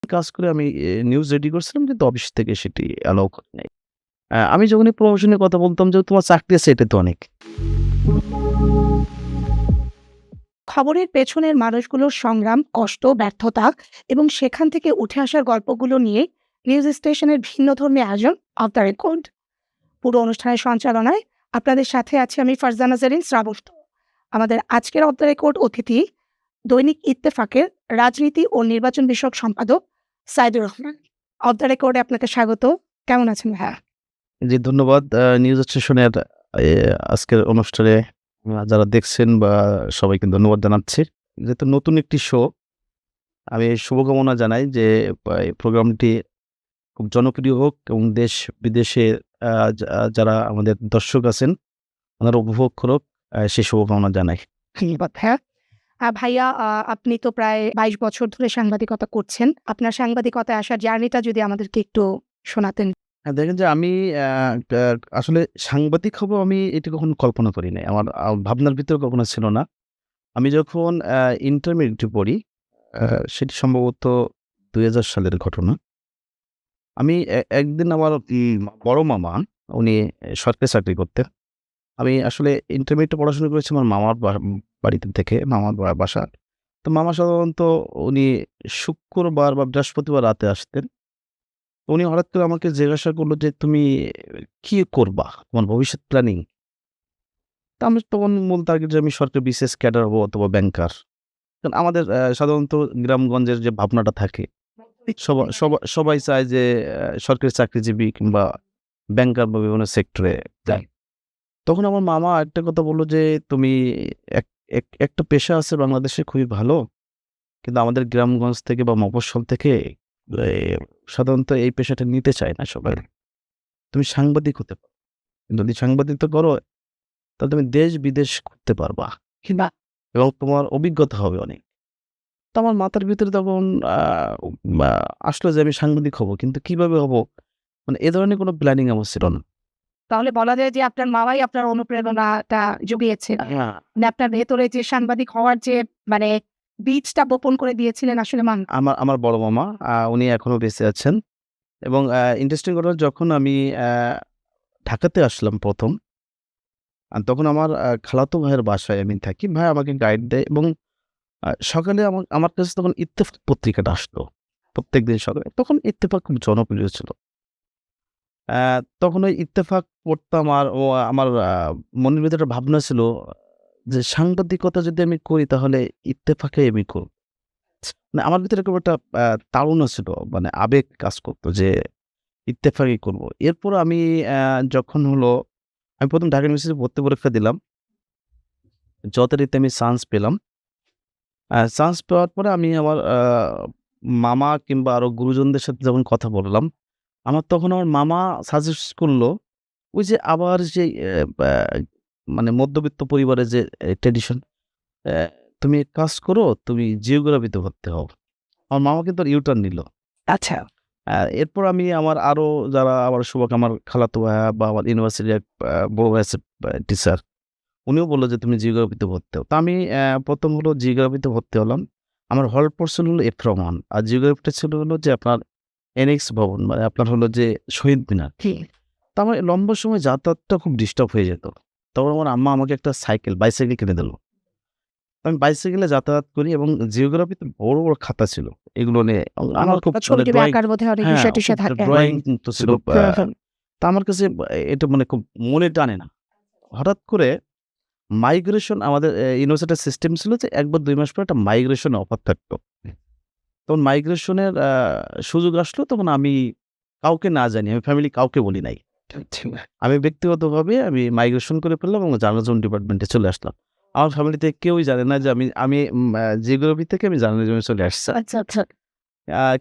কাজ করে আমি নিউজ রেডি করছিলাম কিন্তু অফিস থেকে সেটি অ্যালাউ করে নাই। আমি যখনই প্রমোশনের কথা বলতাম যে, "তোমার চাকরি আছে এটা তো অনেক।" খবরের পেছনের মানুষগুলোর সংগ্রাম, কষ্ট, ব্যর্থতা এবং সেখান থেকে উঠে আসার গল্পগুলো নিয়ে নিউজ স্টেশনের ভিন্নধর্মী আয়োজন অফ দ্য রেকর্ড। পুরো অনুষ্ঠানের সঞ্চালনায় আপনাদের সাথে আছি আমি ফারজানা জেরিন শ্রাবস্ত। আমাদের আজকের অফ দ্য রেকর্ড অতিথি দৈনিক ইত্তেফাকের রাজনীতি ও নির্বাচন বিষয়ক সম্পাদক সাইদুর রহমান। অফ দ্য রেকর্ডে আপনাকে স্বাগত। কেমন আছেন ভাইয়া? জি, ধন্যবাদ। নিউজ স্টেশনের আজকের অনুষ্ঠানে যারা দেখছেন বা সবাইকে ধন্যবাদ জানাচ্ছি। যেহেতু নতুন একটি শো, আমি শুভকামনা জানাই যে এই প্রোগ্রামটি খুব জনপ্রিয় হোক এবং দেশ-বিদেশে আ যারা আমাদের দর্শক আছেন, ওনারা উপভোগ করুক, সেই শুভকামনা জানাই। ধন্যবাদ ভাইয়া। ভাইয়া, আপনি তো প্রায় ২২ বছর ধরে সাংবাদিকতা করছেন। আপনার সাংবাদিকতায় আসার জার্নিটা যদি আমাদেরকে একটু শোনাতেন। হ্যাঁ, দেখেন যে আমি আ কা আসলে সাংবাদিক হবো আমি এটা কখনো কল্পনা করি নাই। আমার ভাবনার ভিতরে কখনো ছিল না। আমি যখন ইন্টারমিডিয়েটে পড়ি, আ সেটি সম্ভবত ২০০০ সালের ঘটনা। আমি একদিন আমার বড় মামা, উনি সরকারি চাকরি করতেন। আমি আসলে ইন্টারমিডিয়েটে পড়াশোনা করেছি আমার মামার বাড়িতে থেকে, মামার বাসা। তো মামা সাধারণত উনি শুক্রবার বা বৃহস্পতিবার রাতে আসতেন। উনি হঠাৎ করে আমাকে জিজ্ঞাসা করল যে, "তুমি কি করবা? তোমার ভবিষ্যৎ প্ল্যানিং?" তো আমি তখন মূল টার্গেট যে আমি সরকারি বিসিএস ক্যাডার হবো অথবা ব্যাংকার। কারণ আমাদের সাধারণত গ্রামগঞ্জের যে ভাবনাটা থাকে, সবাই চায় যে সরকারি চাকরিজীবী কিংবা ব্যাংকার বা বিভিন্ন সেক্টরে যায়। তখন আমার মামা একটা কথা বলল যে, "তুমি এক এক একটা পেশা আছে বাংলাদেশে খুবই ভালো। কিন্তু আমাদের গ্রামগঞ্জ থেকে বা মফস্বল থেকে এ সাধারণত এই পেশাটা নিতে চায় না সবাই। তুমি সাংবাদিক হতে পারো। যদি সাংবাদিকতা করো তাহলে তুমি দেশ-বিদেশ ঘুরতে পারবা বাহ! এবং তোমার অভিজ্ঞতা হবে অনেক।" তো আমার মাথার ভিতরে তখন আ মা আসলো যে আমি সাংবাদিক হব। কিন্তু কিভাবে হব? মানে এ ধরনের কোনো প্ল্যানিং আমার ছিল না। তাহলে বলা যায় যে আপনার মামাই আপনার অনুপ্রেরণাটা জুগিয়েছে। হ্যাঁ, মানে আপনার ভেতরে যে সাংবাদিক হওয়ার যে মানে বীজটা বপন করে দিয়েছিলেন আসলে আমার বড় মামা উনি এখনো বেঁচে আছেন এবং ইন্টারেস্টিং ঘটনা যখন আমি ঢাকাতে আসলাম ১ম তখন আমার খালাতো ভাইয়ের বাসায় আমি থাকি। ভাই আমাকে গাইড দেয় এবং সকালে আমার কাছে তখন ইত্তেফাক পত্রিকাটা আসতো। প্রত্যেকদিন সকালে। তখন ইত্তেফাক খুব জনপ্রিয় ছিল। অ্যা তখন ওই ইত্তেফাক পড়তাম আর আমার মনের ভিতরে একটা ভাবনা ছিল যে সাংবাদিকতা যদি আমি করি তাহলে ইত্তেফাকেই আমি করব। মানে আমার ভিতরে এরকম একটা তাড়না ছিল, মানে আবেগ কাজ করত যে ইত্তেফাকই করব। এরপর আমি যখন হলো আমি ১ম ঢাকা ইউনিভার্সিটি ভর্তি পরীক্ষা দিলাম। যথারীতি আমি চান্স পেলাম। চান্স পাওয়ার পরে আমি আমার মামা কিংবা আরো গুরুজনদের সাথে যখন কথা বললাম, তখন আমার মামা সাজেস্ট করল ওই যে আবার যে ব্যা মানে মধ্যবিত্ত পরিবারের যে ট্র্যাডিশন, অ্যা "তুমি এক কাজ করো, তুমি জিওগ্রাফিতে ভর্তি হও।" আমার মামা কিন্তু ইউটার্ন নিল। আচ্ছা। এরপর আমি আমার আরো যারা আমার আমার খালাতো ভাইয়া বা আমার ইউনিভার্সিটির এক বড় ভাই আছে টিচার। উনিও বলল যে, "তুমি জিওগ্রাফিতে ভর্তি হও।" তো আমি ১ম হলো জিওগ্রাফিতে ভর্তি হলাম। আমার হল পড়ছিল হলো এফ রহমান। আর জিওগ্রাফিটা ছিল হলো যে আপনার এনএক্স ভবন, মানে আপনার হলো যে শহীদ মিনার। জি। তো আমার লম্বা সময় যাতায়াতটা খুব ডিস্টার্ব হয়ে যেত। তখন আমার আম্মা আমাকে একটা বাইসাইকেল কিনে দিল। আমি বাইসাইকেলে যাতায়াত করি এবং জিওগ্রাফিতে বড়, বড় খাতা ছিল। এগুলো নিয়ে আমার খুব মানে ছবি-টবি ড্রইং, আঁকার বোধহয় অনেক হ্যাঁ, বিষয়-টিষয় খুব থাকে। ড্রইং তো ছিল। হুম, হুম। তো আমার কাছে এটা মানে খুব মনে টানে না। হঠাৎ করে মাইগ্রেশন আমাদের ইউনিভার্সিটির সিস্টেম ছিল যে ১ বা ২ মাস পরে একটা মাইগ্রেশন অফার থাকতো। তখন মাইগ্রেশনের সুযোগ আসলো তখন আমি কাউকে না জানি, আমি ফ্যামিলি কাউকে বলি নাই। আচ্ছা, আমি ব্যক্তিগতভাবে আমি মাইগ্রেশন করে ফেললাম এবং জার্নালিজম ডিপার্টমেন্টে চলে আসলাম। আমার ফ্যামিলিতে কেউই জানে না যে আমি আমি জিওগ্রাফি থেকে আমি জার্নালিজমে চলে আসছি। আচ্ছা, আচ্ছা।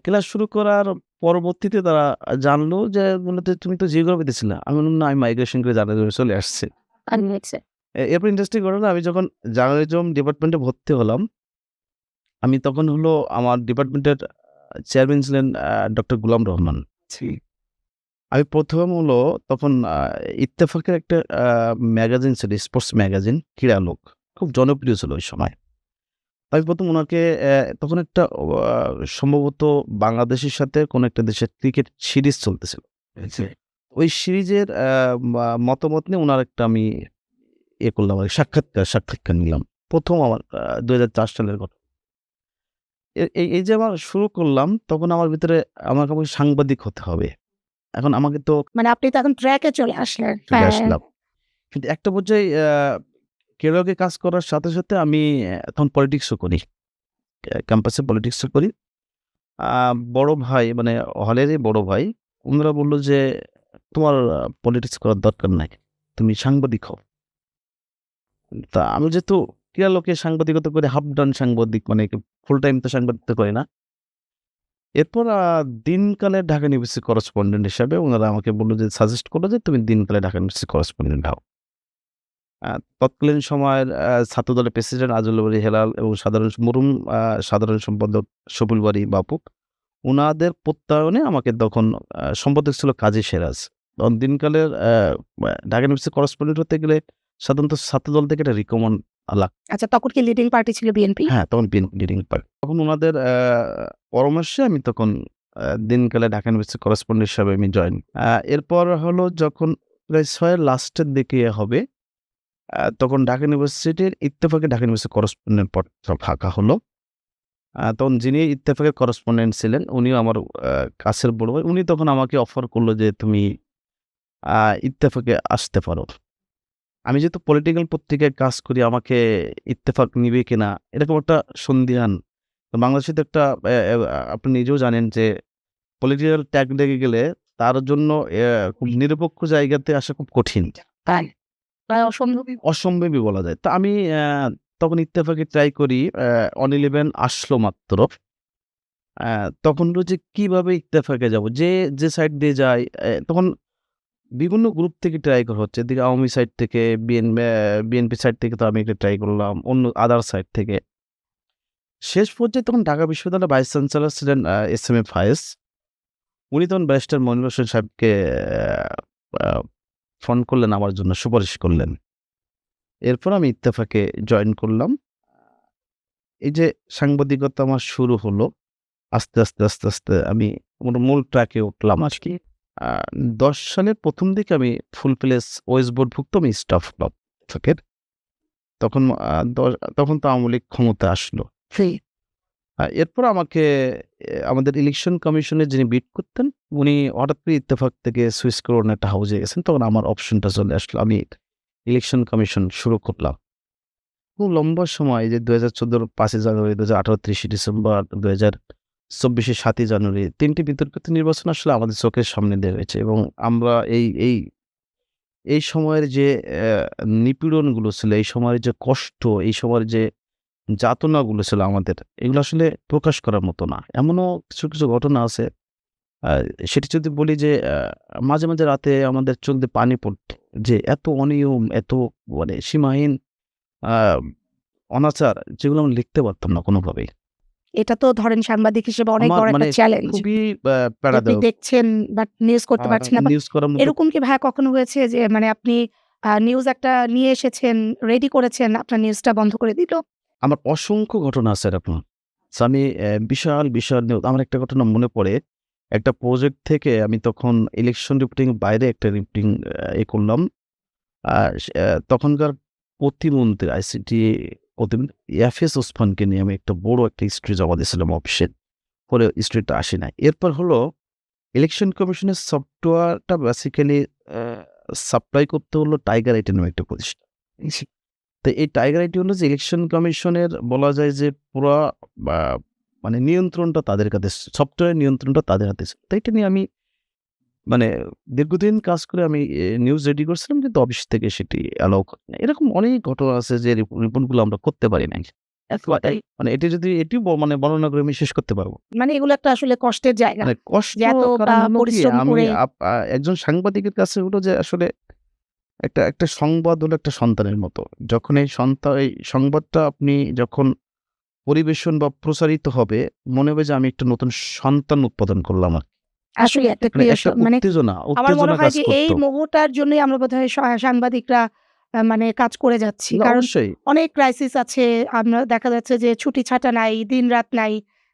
ক্লাস শুরু করার পরবর্তীতে তারা জানলো যে বলল যে, "তুমি তো জিওগ্রাফিতে ছিলা।" আমি বললাম, "না, আমি মাইগ্রেশন করে জার্নালিজমে চলে আসছি।" আচ্ছা। এরপর ইন্টারেস্টিং ঘটনা, আমি যখন জার্নালিজম ডিপার্টমেন্টে ভর্তি হলাম, আমি তখন হলো আমার ডিপার্টমেন্টের চেয়ারম্যান ছিলেন ডক্টর গোলাম রহমান। জি। আমি ১ম হলো তখন ইত্তেফাকের একটা ম্যাগাজিন ছিল, স্পোর্টস ম্যাগাজিন, ক্রীড়ালোক। খুব জনপ্রিয় ছিল ওই সময়। আমি ১ম উনাকে তখন একটা সম্ভবত বাংলাদেশের সাথে কোনো একটা দেশের ক্রিকেট সিরিজ চলতেছিল। আচ্ছা। ওই সিরিজের মতামত নিয়ে উনার একটা আমি করলাম আরকি সাক্ষাৎকার নিলাম। ১ম আমার ২০০৪ সালের ঘটনা। এই যে আমার শুরু করলাম তখন আমার ভিতরে আমাকে সাংবাদিক হতে হবে। এখন আমাকে তো মানে আপনি তো এখন ট্র্যাকে চলে আসলেন। চলে হ্যাঁ, আসলাম। কিন্তু একটা পর্যায়ে কেরোকে কাজ করার সাথে আমি তখন পলিটিক্সও করি। ক্যাম্পাসে পলিটিক্সও করি। আ বড় ভাই মানে হলেরই বড় ভাই, উনারা বলল যে, "তোমার পলিটিক্স করার দরকার নাই। তুমি সাংবাদিক হও।" তা আমি যেহেতু ক্রীড়ালোকে সাংবাদিকতা করে হাফ ডান সাংবাদিক মানে ফুল টাইম তো সাংবাদিকতা করি না। এরপর দিনকালে ঢাকা ইউনিভার্সিটির করেসপন্ডেন্ট হিসাবে উনারা আমাকে বলল যে সাজেস্ট করল যে, "তুমি দিনকালে ঢাকা ইউনিভার্সিটির করেসপন্ডেন্ট হও।" আ তৎকালীন সময়ের ছাত্রদলের প্রেসিডেন্ট আজিজুল বারী হেলাল এবং মরহুম সাধারণ সম্পাদক শফিউল বারী বাপু, উনাদের প্রত্যয়নে আমাকে তখন সম্পাদক ছিল কাজী সেরাজ। তখন দিনকালের ঢাকা ইউনিভার্সিটির করেসপন্ডেন্ট হতে গেলে সাধারণত ছাত্রদল থেকে একটা রিকমেন্ড লাগ আচ্ছা তখন কি লিডিং পার্টি ছিল বিএনপি? হ্যাঁ, তখন বিএনপি লিডিং পার্টি। তখন উনাদের পরামর্শে আমি তখন দিনকালে ঢাকা ইউনিভার্সিটির করেসপন্ডেন্ট হিসাবে আমি জয়েন। এরপর হলো যখন প্রায় ৬ এর লাস্টের দিকে হবে, তখন ঢাকা ইউনিভার্সিটির ইত্তেফাকে ঢাকা ইউনিভার্সিটির করেসপন্ডেন্ট পদটা ফাঁকা হলো। তখন যিনি ইত্তেফাকের করেসপন্ডেন্ট ছিলেন উনিও আমার কাছের বড় ভাই। উনি তখন আমাকে অফার করল যে, "তুমি ইত্তেফাকে আসতে পারো।" আমি যেহেতু পলিটিক্যাল পত্রিকায় কাজ করি আমাকে ইত্তেফাক নিবে কিনা এরকম একটা সন্দিহান। তো বাংলাদেশে তো একটা আপনি নিজেও জানেন যে পলিটিক্যাল ট্যাগ লেগে গেলে তার জন্য খুব নিরপেক্ষ জায়গাতে আসা খুব কঠিন। তাই। প্রায় অসম্ভবই। অসম্ভবই বলা যায়। তো আমি তখন ইত্তেফাকে ট্রাই করি। অন 11 আসলো মাত্র। অ্যা তখন হলো যে কিভাবে ইত্তেফাকে যাব? যে সাইড দিয়ে যাই তখন বিভিন্ন গ্রুপ থেকে ট্রাই করা হচ্ছে। এদিকে আওয়ামী সাইড থেকে বিএনপি সাইড থেকে তো আমি একটা ট্রাই করলাম। অন্য আদার সাইড থেকে। শেষ পর্যায়ে তখন ঢাকা বিশ্ববিদ্যালয়ের ভাইস চ্যান্সেলর ছিলেন এস.এম.এ ফায়েজ। উনি তখন ব্যারিস্টার মনির হোসেন সাহেবকে আ ফোন করলেন আমার জন্য সুপারিশ করলেন। এরপর আমি ইত্তেফাকে জয়েন করলাম। এই যে সাংবাদিকতা আমার শুরু হলো। আস্তে আস্তে আমি মূল ট্র্যাকে উঠলাম আরকি। আ ১০ সালের ১ম দিকে আমি ফুল প্লেস ওয়েস্ট বোর্ডভুক্ত আমি স্টাফ হলাম ইত্তেফাকের। তখন আ দ তখন তো আওয়ামী লীগ ক্ষমতায় আসলো। জি। এরপর আমাকে আমাদের ইলেকশন কমিশনের যিনি বিট করতেন, উনি হঠাৎ করে ইত্তেফাক থেকে সুইচ করে অন্য একটা হাউজে গেছেন। তখন আমার অপশনটা চলে আসলো। আমি ইলেকশন কমিশন শুরু করলাম। খুব লম্বা সময় যে ২০১৪ র ৫ই জানুয়ারি, ২০১৮ ৩০শে ডিসেম্বর, ২০২৪ এর ৭ই জানুয়ারি ৩ টি বিতর্কিত নির্বাচন আসলে আমাদের চোখের সামনে দিয়ে হয়েছে এবং আমরা এই সময়ের যে নিপীড়নগুলো ছিল, এই সময়ের যে কষ্ট, এই সময়ের যে যাতনাগুলো ছিল আমাদের, এগুলো আসলে প্রকাশ করার মতো না। এমনও কিছু ঘটনা আছে, আ সেটি যদি বলি যে মাঝে মাঝে রাতে আমাদের চোখ দিয়ে পানি পড়ত। যে এত অনিয়ম, এত মানে সীমাহীন আ অনাচার যেগুলো আমরা লিখতে পারতাম না কোনোভাবেই। এটা তো ধরেন সাংবাদিক হিসেবে অনেক আমার বড় একটা মানে চ্যালেঞ্জ। খুবই যে আপনি প্যারাদায়ক। দেখছেন বাট নিউজ করতে পারছেন না। বাট নিউজ করার মতো এরকম কি ভাইয়া কখনো হয়েছে যে মানে আপনি নিউজ একটা নিয়ে এসেছেন, রেডি করেছেন, আপনার নিউজটা বন্ধ করে দিল? আমার অসংখ্য ঘটনা আছে এরকম। সো আমি বিশাল নিউজ আমার একটা ঘটনা মনে পড়ে। একটা প্রজেক্ট থেকে আমি তখন ইলেকশন রিপোর্টিং বাইরে একটা রিপোর্টিং করলাম। আ তখনকার প্রতিমন্ত্রী আইসিটি প্রতিমন্ত্রী ইয়াফিজ ওসমানকে নিয়ে আমি একটা বড় একটা হিস্ট্রি জমা দিয়েছিলাম অফিসে। পরে হিস্ট্রিটা আসে নাই। এরপর হলো ইলেকশন কমিশনের সফটওয়্যারটা বেসিক্যালি অ্যা সাপ্লাই করতে হলো টাইগার আইটি নামে একটা প্রতিষ্ঠান। জি। তো এই টাইগার আইটি হলো যে ইলেকশন কমিশনের বলা যায় যে পুরা বা মানে নিয়ন্ত্রণটা তাদের কাছে সফটওয়্যার নিয়ন্ত্রণটা তাদের হাতে ছিল। তো এটা নিয়ে আমি মানে দীর্ঘদিন কাজ করে আমি নিউজ রেডি করছিলাম কিন্তু অফিস থেকে সেটি অ্যালাও করে নাই। এরকম অনেক ঘটনা আছে যে রিপোর্টগুলো আমরা করতে পারি নাই। মানে এটি যদি এটিও মানে বর্ণনা করে আমি শেষ করতে পারব। মানে এগুলো একটা আসলে কষ্টের জায়গা। মানে কষ্ট যে এত কারণ হলো কি পরিশ্রম আমি করে একজন সাংবাদিকের কাছে হলো যে আসলে একটা সংবাদ হলো একটা সন্তানের মতো। যখন এই সংবাদটা আপনি যখন পরিবেশন বা প্রচারিত হবে, মনে হবে যে আমি একটা নতুন সন্তান উৎপাদন করলাম আরকি। আসলে একটা মানে একটা ক্রিয়েশন মানে আমার মনে উত্তেজনা হয় কাজ যে করত। এই মুহূর্তটার জন্যই আমরা বোধহয় সাংবাদিকরা মানে কাজ করে যাচ্ছি। না, কারণ অবশ্যই। অনেক ক্রাইসিস আছে। আমরা দেখা যাচ্ছে যে ছুটি-ছাটা নাই, দিন-রাত নাই,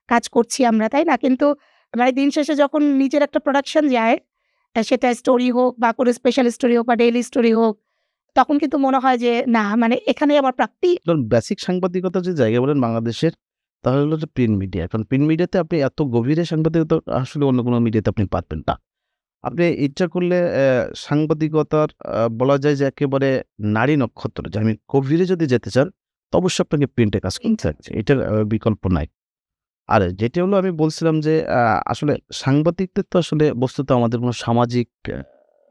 কাজ করছি আমরা, তাই না? কিন্তু মানে দিন শেষে যখন নিজের একটা প্রোডাকশন যায়, সেটা স্টোরি হোক বা কোনো স্পেশাল স্টোরি হোক বা ডেইলি স্টোরি হোক, তখন কিন্তু মনে হয় যে না মানে এখানেই আমার প্রাপ্তি। ধরুন বেসিক সাংবাদিকতার যে জায়গা বলেন বাংলাদেশের, তাহলে হলো যে প্রিন্ট মিডিয়া। কারণ প্রিন্ট মিডিয়াতে আপনি এত গভীরে সাংবাদিকতা আসলে অন্য কোনো মিডিয়াতে আপনি পারবেন না। আপনি ইচ্ছা করলে সাংবাদিকতার বলা যায় যে একেবারে নারী নক্ষত্র, যে আমি গভীরে যদি যেতে চান, তো অবশ্যই আপনাকে প্রিন্টে কাজ করতে হচ্ছে। এটার বিকল্প নাই। আর যেটি হলো আমি বলছিলাম যে আসলে সাংবাদিকদের তো আসলে বস্তুত আমাদের কোনো সামাজিক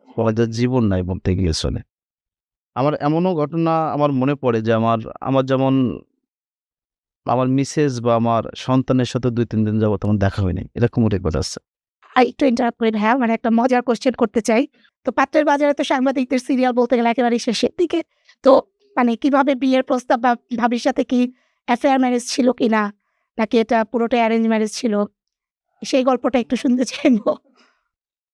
বলা যায় জীবন নাই বলতে গিয়ে চলে। আমার এমনও ঘটনা আমার মনে পড়ে যে আমার আমার যেমন আমার মিসেস বা আমার সন্তানের সাথে ২-৩ দিন যাবত আমার দেখা হয় নাই। এরকমও রেকর্ড আছে। একটু ইন্টারাপ্ট করি ভাইয়া, মানে একটা মজার কোয়েশ্চেন করতে চাই। তো পাত্রের বাজারে তো সাংবাদিকদের সিরিয়াল বলতে গেলে একেবারেই শেষের দিকে। তো মানে কিভাবে বিয়ের প্রস্তাব বা ভাবির সাথে কি অ্যাফেয়ার ম্যারেজ ছিল কিনা? নাকি এটা পুরোটাই অ্যারেঞ্জ ম্যারেজ ছিল? সেই গল্পটা একটু শুনতে চাইবো।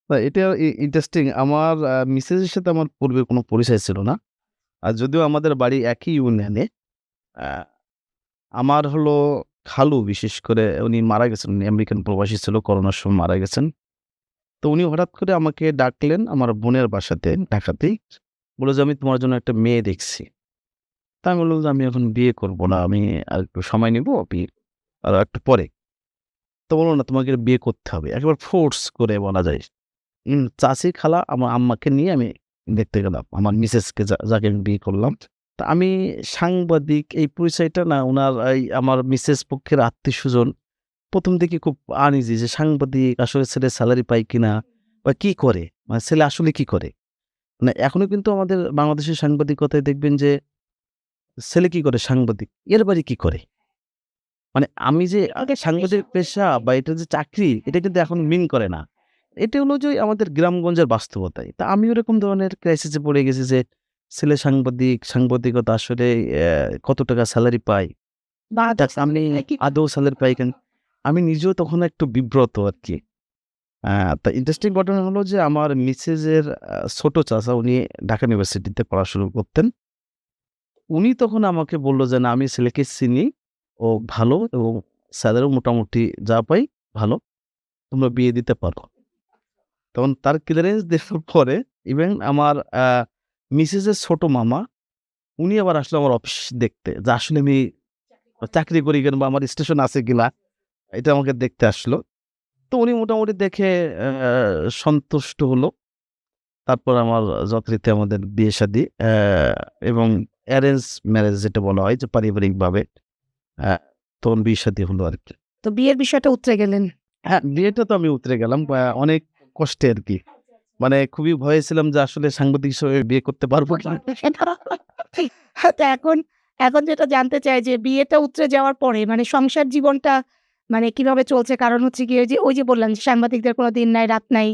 না, এটা ইন্টারেস্টিং। আমার মিসেসের সাথে আমার পূর্বে কোনো পরিচয় ছিল না। আর যদিও আমাদের বাড়ি একই ইউনিয়নে। আ আমার হলো খালু, বিশেষ করে উনি মারা গেছেন। উনি আমেরিকান প্রবাসী ছিল, করোনার সময় মারা গেছেন। তো উনি হঠাৎ করে আমাকে ডাকলেন আমার বোনের বাসাতে ঢাকাতেই। বলল যে, "আমি তোমার জন্য একটা মেয়ে দেখছি।" তা আমি বললাম যে, "আমি এখন বিয়ে করব না। আমি আরেকটু সময় নিব, আরো একটু পরে।" তো বলল, "না, তোমাকে বিয়ে করতে হবে।" একেবারে ফোর্স করে বলা যায়। চাচী, খালা, আমার আম্মাকে নিয়ে আমি দেখতে গেলাম। আমার মিসেসকে যাকে আমি বিয়ে করলাম। তা আমি সাংবাদিক এই পরিচয়টা না উনার আমার মিসেস পক্ষের আত্মীয়স্বজন ১ম দিকে খুব আনইজি যে সাংবাদিক আসলে ছেলে সেলারি পায় কিনা বা কি করে? মানে ছেলে আসলে কি করে? মানে এখনো কিন্তু আমাদের বাংলাদেশের সাংবাদিকতায় দেখবেন যে ছেলে কি করে? সাংবাদিক। এর বাড়ি কি করে? মানে আমি যে সাংবাদিক পেশা বা এটা যে চাকরি, এটা কিন্তু এখন মিন করে না। এটা হলো যে আমাদের গ্রামগঞ্জের বাস্তবতাই। তা আমিও এরকম ধরনের ক্রাইসিস এ পড়ে গেছি যে ছেলে সাংবাদিক, সাংবাদিকতা আসলে কত টাকা সেলারি পায়? বা আমি আদৌ সেলারি পাই কিনা? আমি নিজেও তখন একটু বিব্রত আরকি। আ তা ইন্টারেস্টিং ঘটনা হলো যে আমার মিসেসের ছোট চাচা, উনি ঢাকা ইউনিভার্সিটিতে পড়াশোনা করতেন। উনি তখন আমাকে বলল যে, "না, আমি ছেলেকে চিনি। ও ভালো এবং স্যালারিও মোটামুটি যা পাই ভালো। তোমরা বিয়ে দিতে পারো।" তখন তার ক্লিয়ারেন্স দেওয়ার পরে ইভেন আমার মিসেসের ছোট মামা, উনি আবার আসলো আমার অফিস দেখতে। যে আসলে আমি চাকরি করি কিনা বা আমার স্টেশন আছে কিনা, এটা আমাকে দেখতে আসলো। তো উনি মোটামুটি দেখে সন্তুষ্ট হলো। তারপর আমার যথারীতি আমাদের বিয়ে-শাদী এবং অ্যারেঞ্জ ম্যারেজ যেটা বলা হয় যে পারিবারিকভাবে অ্যা তখন বিয়ে-শাদী হলো আরকি। তো বিয়ের বিষয়টা উতরে গেলেন। হ্যাঁ, বিয়েটা তো আমি উতরে গেলাম অনেক কষ্টে আরকি। মানে খুবই ভয়ে ছিলাম যে আসলে সাংবাদিক হিসেবে বিয়ে করতে পারবো কি না? তো এখন এখন যেটা জানতে চাই যে বিয়েটা উতরে যাওয়ার পরে মানে সংসার জীবনটা মানে কিভাবে চলছে? কারণ হচ্ছে গিয়ে ওই যে বললাম যে সাংবাদিকদের কোনো দিন নাই, রাত নাই,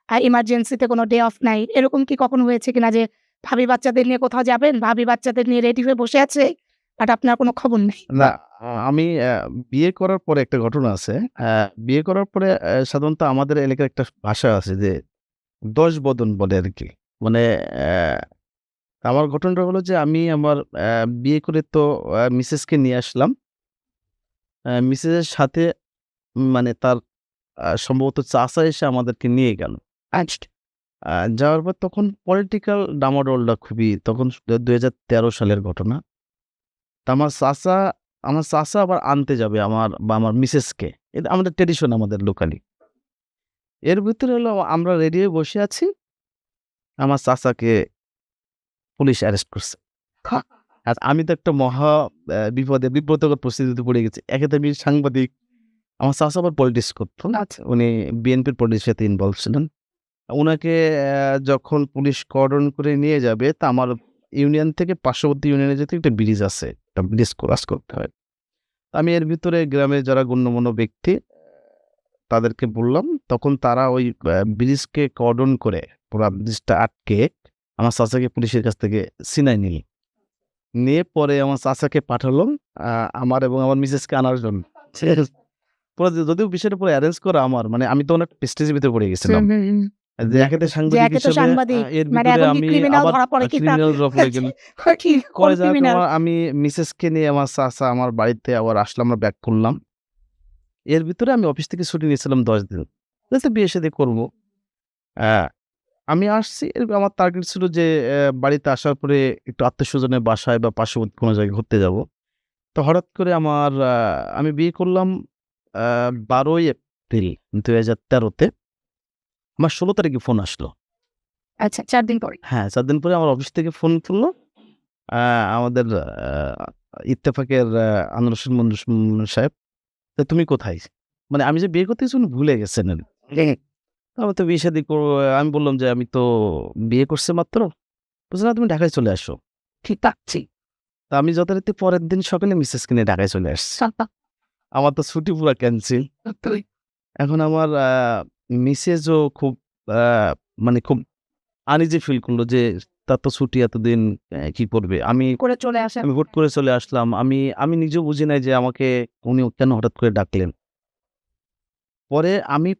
এমার্জেন্সিতে কোনো ডে অফ নাই। এরকম কি কখনো হয়েছে কিনা যে ভাবি বাচ্চাদের নিয়ে কোথাও যাবেন, ভাবি বাচ্চাদের নিয়ে রেডি হয়ে বসে আছে, বাট আপনার কোনো খবর নাই? না, আমি বিয়ে করার পরে একটা ঘটনা আছে। বিয়ে করার পরে সাধারণত আমাদের এলাকার একটা ভাষা আছে যে ১০ বদন বলে আরকি। মানে আমার ঘটনাটা হলো যে আমি আমার বিয়ে করে তো মিসেসকে নিয়ে আসলাম। মিসেসের সাথে মানে তার সম্ভবত চাচা এসে আমাদেরকে নিয়ে গেল। আচ্ছা। আ যাওয়ার পর তখন পলিটিক্যাল ডামাডোলটা খুবই, তখন ২০১৩ সালের ঘটনা। তা আমার চাচা আবার আনতে যাবে আমার মিসেসকে। এটা আমাদের ট্র্যাডিশন আমাদের লোকালি। এর ভিতরে হলো আমরা রেডি হয়ে বসে আছি। আমার চাচাকে পুলিশ অ্যারেস্ট করছে। আর আমি তো একটা মহা বিপদে বিব্রতকর পরিস্থিতিতে পড়ে গেছি। একে তো আমি সাংবাদিক, আমার চাচা আবার পলিটিক্স করত। আচ্ছা। উনি বিএনপির পলিটিক্সের সাথে ইনভলভ ছিলেন। উনাকে যখন পুলিশ কর্ডন করে নিয়ে যাবে, তা আমার ইউনিয়ন থেকে পার্শ্ববর্তী ইউনিয়নে যেতে একটা ব্রিজ আছে। একটা ব্রিজ ক্রস করতে হয়। আমি এর ভিতরে গ্রামের যারা গণ্যমান্য ব্যক্তি তাদেরকে বললাম। তখন তারা ওই ব্রিজকে কর্ডন করে পুরা ব্রিজটা আটকে আমার চাচাকে পুলিশের কাছ থেকে ছিনায় নিল। নিয়ে পরে আমার চাচাকে পাঠালো আ আমার এবং আমার মিসেসকে আনার জন্য। ঠিক আছে? পরে যদিও বিষয়টা পুরো এরেঞ্জ করা আমার, মানে আমি তো অনেক প্রেস্টিজের ভিতরে পড়ে হুম, গেছিলাম। হুম, হুম। যে একে তো যে সাংবাদিক একে তো হিসেবে সাংবাদিক এর মানে ভিতরে এখন কি আমি ক্রিমিনাল আবার ধরা পড়ে কিনা? ক্রিমিনাল ড্রা পড়ে গেল। কি কোন পরে যাক ক্রিমিনাল? আমি মিসেসকে নিয়ে আমার চাচা আমার বাড়িতে আবার আসলাম, আমরা ব্যাক করলাম। এর ভিতরে আমি অফিস থেকে ছুটি নিয়েছিলাম ১০ দিন। যেহেতু বিয়ে-শাদী করব। অ্যা আমি আসছি আমার টার্গেট ছিল যে বাড়িতে আসার পরে একটু আত্মীয়স্বজনের বাসায় বা পার্শ্ববর্তী কোনো জায়গায় ঘুরতে যাব। তো হঠাৎ করে আমার আমি বিয়ে করলাম আ ১২ই এপ্রিল ২০১৩ তে। আমার ১৬ তারিখে ফোন আসলো। আচ্ছা ৪ দিন পরে। হ্যাঁ, ৪ দিন পরে আমার অফিস থেকে ফোন করলো। আ আমাদের ইত্তেফাকের আনোয়ার হোসেন মঞ্জু সাহেব, "তা তুমি কোথায়?" মানে আমি যে বিয়ে করতে গেছি উনি ভুলে গেছেন আরকি। আমি তো বিয়ে-শাদী আমি বললাম যে, "আমি তো বিয়ে করছি মাত্র।" বলছে, "না তুমি ঢাকায় চলে আসো।" ঠিক আছে। তো আমি যথারীতি পরের দিন সকালে মিসেসকে নিয়ে ঢাকায় চলে আসছি। আমার তো ছুটি পুরা ক্যানসেল। এখন আমার মিসেসও খুব আ মানে খুব আনইজি ফিল করলো যে, তার তো ছুটি এতদিন কি করবে? আমি করে চলে আসেন। আমি হুট করে চলে আসলাম। আমি নিজেও বুঝি নাই যে আমাকে উনি কেন হঠাৎ করে ডাকলেন।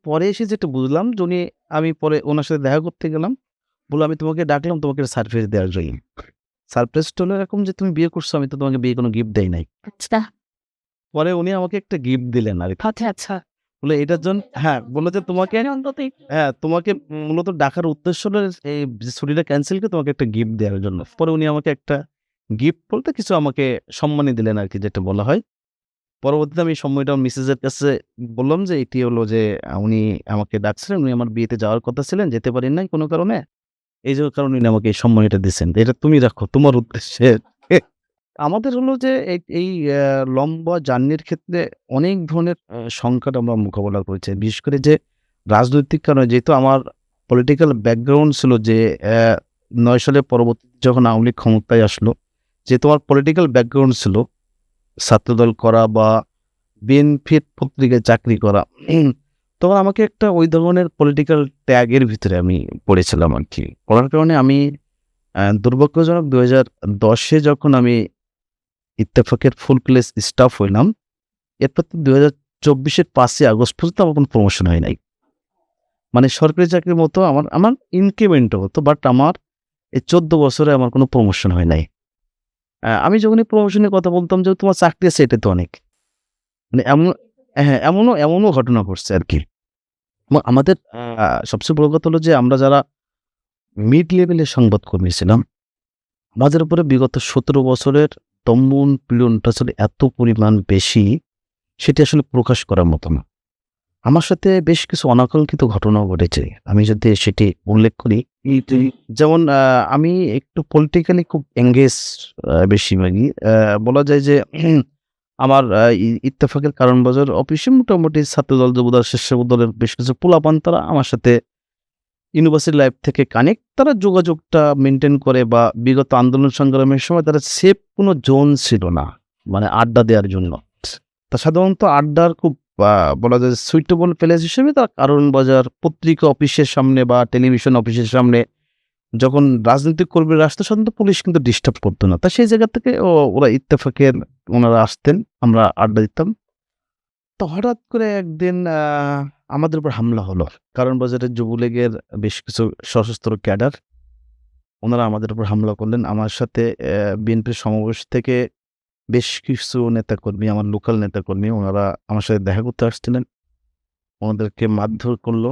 পরে এসে যেটা বুঝলাম যে আমি পরে উনার সাথে দেখা করতে গেলাম। বলল, "আমি তোমাকে ডাকলাম তোমাকে সারপ্রাইজ দেওয়ার জন্য।" সারপ্রাইজটা হলো এরকম যে, "তুমি বিয়ে করছো, আমি তো তোমাকে বিয়ে কোনো গিফট দেই নাই।" আচ্ছা, পরে উনি আমাকে একটা গিফট দিলেন আরকি। আচ্ছা, আচ্ছা। বলল, "এটার জন্য" হ্যাঁ, বলল যে, তোমাকে মূলত ডাকার উদ্দেশ্য হলো এই যে ছুটিটা ক্যানসেল করে তোমাকে একটা গিফট দেওয়ার জন্য।" পরে উনি আমাকে একটা গিফট বলতে কিছু আমাকে সম্মানী দিলেন আরকি যেটা বলা হয়। পরবর্তীতে আমি সময়টা মিসেসের কাছে বললাম যে, এটি হলো যে উনি আমাকে ডাকছিলেন। উনি আমার বিয়েতে যাওয়ার কথা ছিলেন, যেতে পারেন নাই কোনো কারণে। এই যে কারণে উনি আমাকে এই সম্মানীটা দিছেন। এটা তুমি রাখো তোমার উদ্দেশ্যে। আমাদের হলো যে এই লম্বা জার্নির ক্ষেত্রে অনেক ধরনের সংকট আমরা মোকাবেলা করেছি। বিশেষ করে যে রাজনৈতিক কারণে যেহেতু আমার পলিটিক্যাল ব্যাকগ্রাউন্ড ছিল যে ৯ সালের পরবর্তী যখন আওয়ামী লীগ ক্ষমতায় আসলো, যেহেতু আমার পলিটিক্যাল ব্যাকগ্রাউন্ড ছিল ছাত্রদল করা বা বিএনপির পত্রিকায় চাকরি করা। তখন আমাকে একটা ওই ধরনের পলিটিক্যাল ট্যাগের ভিতরে আমি পড়েছিলাম আরকি। পড়ার কারণে আমি দুর্ভাগ্যজনক ২০১০ এ যখন আমি ইত্তেফাকের ফুল প্লেজ স্টাফ হইলাম, এরপর তো ২০২৪ এর ৫ই আগস্ট পর্যন্ত আমার কোনো প্রমোশন হয় নাই। মানে সরকারি চাকরির মতো আমার ইনক্রিমেন্টও হতো বাট আমার এই ১৪ বছরে আমার কোনো প্রমোশন হয় নাই। আমি যখনই প্রমোশনের কথা বলতাম যে, "তোমার চাকরি আছে এটা তো অনেক।" মানে হ্যাঁ, এমনও ঘটনা ঘটছে আরকি। এবং আমাদের সবচেয়ে বড় কথা হলো যে আমরা যারা মিড লেভেলের সংবাদকর্মী ছিলাম, আমাদের উপরে বিগত ১৭ বছরের দমন পীড়নটা আসলে এত পরিমাণ বেশি, সেটি আসলে প্রকাশ করার মতো না। আমার সাথে বেশ কিছু অনাকাঙ্ক্ষিত ঘটনাও ঘটেছে। আমি যদি সেটি উল্লেখ করি, যেমন আমি একটু পলিটিক্যালি খুব এনগেজ বেশিরভাগই। বলা যায় যে আমার ইত্তেফাকের কারণবাজার অফিসে মোটামুটি ছাত্রদল, যুবদল, স্বেচ্ছাসেবক দলের বেশ কিছু পোলাপান তারা আমার সাথে ইউনিভার্সিটি লাইফ থেকে কানেক্ট। তারা যোগাযোগটা মেইনটেইন করে বা বিগত আন্দোলন সংগ্রামের সময় তারা সেফ কোনো জোন ছিল না। মানে আড্ডা দেওয়ার জন্য। তা সাধারণত আড্ডার খুব আ বলা যায় সুইটেবল প্লেস হিসেবে তারা কারণবাজার পত্রিকা অফিসের সামনে বা টেলিভিশন অফিসের সামনে যখন রাজনৈতিক কর্মীরা আসতো সাধারণত পুলিশ কিন্তু ডিস্টার্ব করত না। তা সেই জায়গা থেকে ওরা ইত্তেফাকের ওনারা আসতেন, আমরা আড্ডা দিতাম। তো হঠাৎ করে একদিন আমাদের উপর হামলা হলো। কারণ বাজারের যুবলীগের বেশ কিছু সশস্ত্র ক্যাডার উনারা আমাদের উপর হামলা করলেন। আমার সাথে বিএনপির সমাবেশ থেকে বেশ কিছু নেতাকর্মী, আমার লোকাল নেতাকর্মী উনারা আমার সাথে দেখা করতে আসছিলেন। ওনাদেরকে মারধর করল।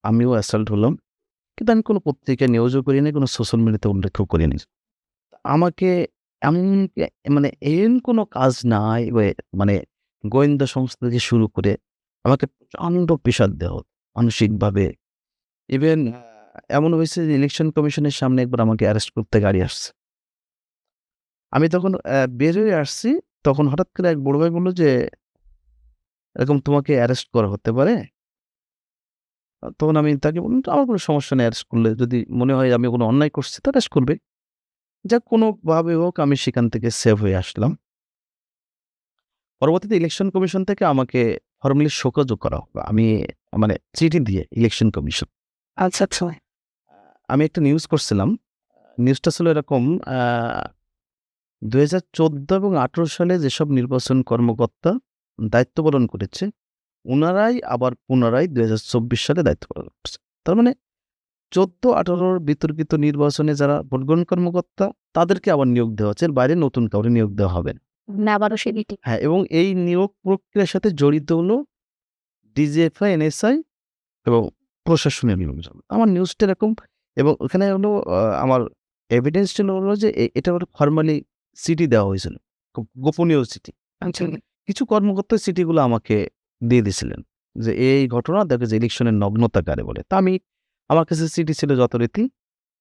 আমিও অ্যাসাল্ট হলাম। কিন্তু আমি কোনো পত্রিকায় নিউজও করি নাই, কোনো সোশ্যাল মিডিয়াতে উল্লেখও করিনি। আমাকে এমন মানে এহেন কোনো কাজ নাই মানে গোয়েন্দা সংস্থা থেকে শুরু করে আমাকে প্রচন্ড প্রেশার দেওয়া হতো মানসিকভাবে। ইভেন এমন হয়েছে যে ইলেকশন কমিশনের সামনে একবার আমাকে অ্যারেস্ট করতে গাড়ি আসছে। আমি তখন বের হয়ে আসছি, তখন হঠাৎ করে এক বড় ভাই বলল যে, "এরকম তোমাকে অ্যারেস্ট করা হতে পারে?" তখন আমি তাকে বললাম, "আমার কোনো সমস্যা নেই অ্যারেস্ট করলে। যদি মনে হয় আমি কোনো অন্যায় করছি তো অ্যারেস্ট করবে।" যাক কোনোভাবে হোক আমি সেখান থেকে সেভ হয়ে আসলাম। পরবর্তীতে ইলেকশন কমিশন থেকে আমাকে ফর্মালি শোকজও করা হলো। আমি মানে চিঠি দিয়ে ইলেকশন কমিশন। আচ্ছা, আচ্ছা। আমি একটা নিউজ করছিলাম। নিউজটা ছিল এরকম ২০১৪ এবং ১৮ সালে যেসব নির্বাচন কর্মকর্তা দায়িত্ব পালন করেছে, উনারাই আবার পুনরায় ২০২৪ সালে দায়িত্ব পালন করছে। তার মানে 14-18 বিতর্কিত নির্বাচনে যারা ভোট গ্রহণ কর্মকর্তা তাদেরকে আবার নিয়োগ দেওয়া হচ্ছে। এর বাইরে নতুন কাউরে নিয়োগ দেওয়া হবে না। না আবারও সেদিকে হ্যাঁ, এবং এই নিয়োগ প্রক্রিয়ার সাথে জড়িত হলো ডিজিএফআই, এনএসআই এবং প্রশাসনের লোকজন। আমার নিউজটা এরকম, এবং ওখানে হলো আমার এভিডেন্স ছিল হলো যে এটা হলো ফরমালি চিঠি দেওয়া হয়েছিল। খুব গোপনীয় চিঠি। আচ্ছা কিছু কর্মকর্তা চিঠিগুলো আমাকে দিয়ে দিয়েছিলেন যে এই ঘটনা দেখে যে ইলেকশনের নগ্নতা কারে বলে। তা আমার কাছে চিঠি ছিল যথারীতি।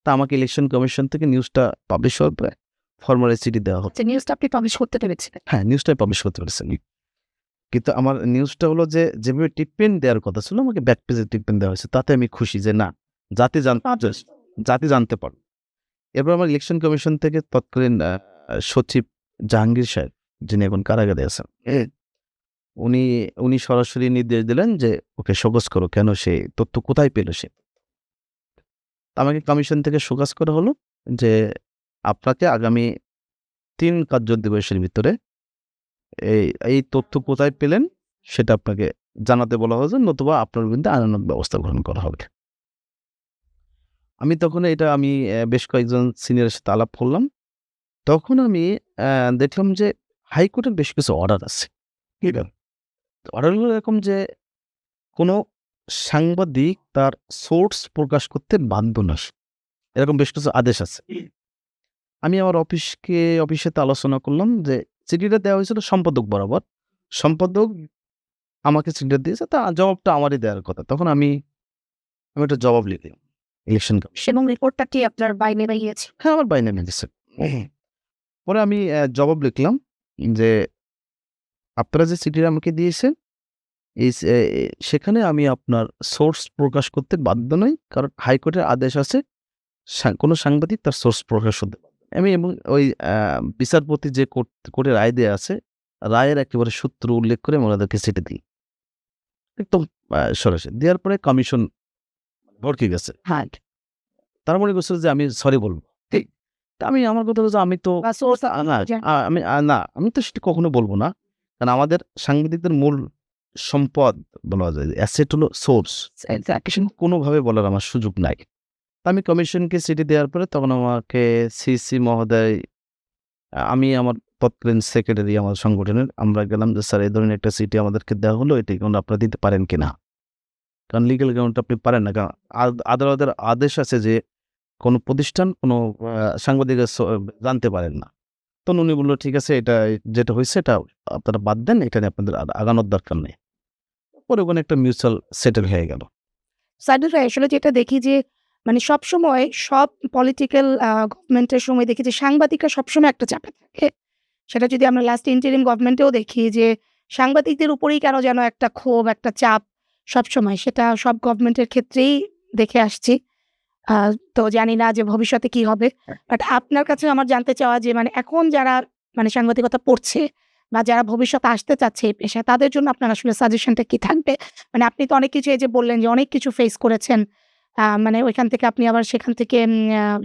তা আমাকে ইলেকশন কমিশন থেকে নিউজটা পাবলিশ হওয়ার পরে ফরমালি চিঠি দেওয়া হতো। আচ্ছা নিউজটা আপনি পাবলিশ করতে পেরেছিলেন। হ্যাঁ, নিউজটাই পাবলিশ করতে পেরেছেন। কিন্তু আমার নিউজটা হলো যে যেভাবে ট্রিটমেন্ট দেওয়ার কথা ছিল আমাকে ব্যাক পেজে ট্রিটমেন্ট দেওয়া হয়েছে। তাতে আমি খুশি যে না, জাতি জানতে পারল। এরপর আমার ইলেকশন কমিশন থেকে তৎকালীন সচিব জাহাঙ্গীর সাহেব, যিনি এখন কারাগারে আছেন, উনি উনি সরাসরি নির্দেশ দিলেন যে ওকে শোকজ করো। কেন, সে তথ্য কোথায় পেল সে? আমাকে কমিশন থেকে শোকজ করা হলো যে আপনাকে আগামী 3 কার্য দিবসের ভিতরে এই তথ্য কোথায় পেলেন সেটা আপনাকে জানাতে বলা হয়েছে, নতুবা আপনার বিরুদ্ধে আইনানুগ ব্যবস্থা গ্রহণ করা হবে। আমি তখন আমি বেশ কয়েকজন সিনিয়রের সাথে আলাপ করলাম। তখন আমি দেখলাম যে হাইকোর্টের বেশ কিছু অর্ডার আছে। অর্ডারগুলো এরকম যে কোনো সাংবাদিক তার সোর্স প্রকাশ করতে বাধ্য না, এরকম বেশ কিছু আদেশ আছে। আমি আমার অফিসে আলোচনা করলাম যে চিঠিটা দেওয়া হয়েছিল সম্পাদক বরাবর। সম্পাদক আমাকে চিঠিটা দিয়েছে, তা জবাবটা আমারই দেওয়ার কথা। তখন আমি একটা জবাব লিখলাম ইলেকশন কমিশন। এবং রিপোর্টটা কি আপনার বাইনে গিয়েছে? হ্যাঁ, আমার বাইনামে গেছে। পরে আমি জবাব লিখলাম যে আপনারা যে চিঠিটা আমাকে দিয়েছেন সেখানে আমি আপনার সোর্স প্রকাশ করতে বাধ্য নই, কারণ হাইকোর্টের আদেশ আছে কোনো সাংবাদিক তার সোর্স প্রকাশ করতে বাধ্য নয়। আমি এবং ওই বিচারপতি যে কোর্টে রায় দেয়া আছে, রায়ের একেবারে সূত্র উল্লেখ করে আমি ওনাদেরকে চিঠি দিই একদম সরাসরি। দেওয়ার পরে কমিশন ভড়কে গেছে। হ্যাঁ তারা মনে করছিল যে আমি সরি বলব। ঠিক। তা আমার কথা হলো যে আমি তো বা সোর্স না, আমি তো সেটা কখনো বলব না। কারণ আমাদের সাংবাদিকদের মূল সম্পদ বলা যায়, অ্যাসেট হলো সোর্স। কোনোভাবে বলার আমার সুযোগ নাই। আমি কমিশনকে চিঠি দেওয়ার পরে তখন আমাকে সিসি মহোদয়, আমি আমার তৎকালীন সেক্রেটারি আমার সংগঠনের, আমরা গেলাম যে স্যার এই ধরনের একটা চিঠি আমাদেরকে দেওয়া হলো, এটি এখন আপনারা দিতে পারেন কিনা? কারণ লিগ্যাল গ্রাউন্ড আপনি পারেন না। কারণ আদালতের আদেশ আছে যে কোনো প্রতিষ্ঠান কোনো সাংবাদিকের জানতে পারেন না। তখন উনি বলল ঠিক আছে, এটা যেটা হয়েছে এটা আপনারা বাদ দেন, এটা নিয়ে আপনাদের আগানোর দরকার নেই। পরে ওখানে একটা মিউচুয়াল সেটেল হয়ে গেল। সাইদুল ভাই আসলে যেটা দেখি যে মানে সবসময় সব পলিটিক্যাল গভর্নমেন্টের সময় দেখি যে সাংবাদিকরা সবসময় একটা চাপে থাকে। সেটা যদি আমরা লাস্ট ইন্টারিম গভর্নমেন্টেও দেখি যে সাংবাদিকদের উপরেই কেন যেন একটা ক্ষোভ, একটা চাপ সবসময়, সেটা সব গভর্নমেন্টের ক্ষেত্রেই দেখে আসছি। তো জানি না যে ভবিষ্যতে কি হবে। বাট আপনার কাছে আমার জানতে চাওয়া যে মানে এখন যারা মানে সাংবাদিকতা পড়ছে বা যারা ভবিষ্যতে আসতে চাচ্ছে এই পেশায়, তাদের জন্য আপনার আসলে সাজেশনটা কি থাকবে? মানে আপনি তো অনেক কিছু এই যে বললেন যে অনেক কিছু ফেস করেছেন। মানে ওইখান থেকে আপনি আবার সেখান থেকে